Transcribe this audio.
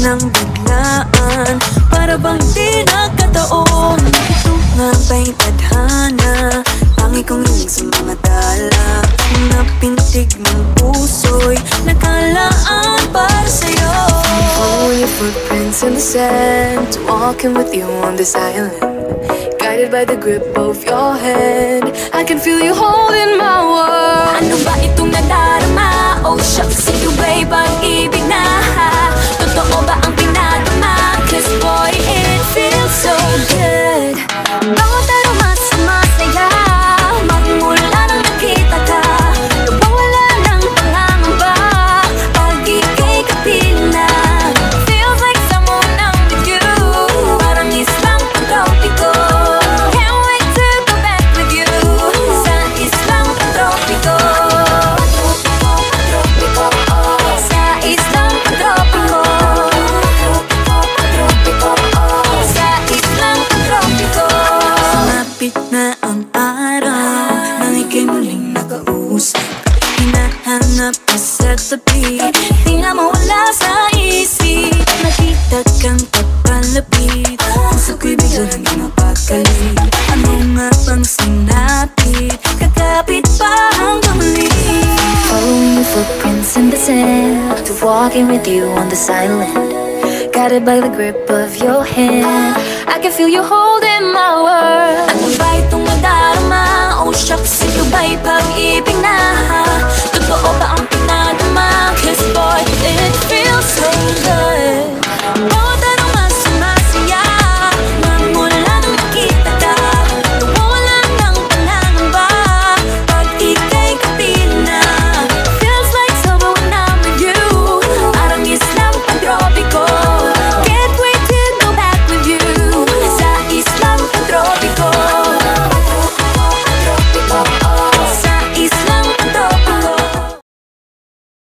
ng biglaan, para bang di nagkataon. Ito nga ba'y tadhana, pangi kong hiling sa mga dala. Mga pintig ng puso'y nakalaan para sa'yo. Follow your footprints in the sand, walking with you on this island, guided by the grip of your hand. I can feel you holding my world. Ano ba itong nadarama? Oh shucks, ito ba'y pag-ibig na? Totoo ba ang pinadama? Cause boy, it feels so good. Bawat araw mas masaya, magmula nang nakita ka. Nawawala ng pangangamba pag ika'y kapiling na. Feels like someone I'm with you, parang islang pantropiko. Can't wait to go back with you sa islang pantropiko. Sa islang pantropiko. Sa islang pantropiko. Sumapit na ang araw nang ika'y muling nakausap. Hinahanap ka sa tabi, di nga mawala sa isip. Nakita kang papalapit, puso ko'y bigla nang mapakali. Ano nga bang sinapit, kakapit pa hanggang muli. Following your footprints in the sand, to walking with you on this island, guided by the grip of your hand. I can feel you holding my world. Ano ba itong nadarama? Oh shucks, ito ba'y pag-ibig na? Totoo ba ang pinadama? Cause boy, it feels so good.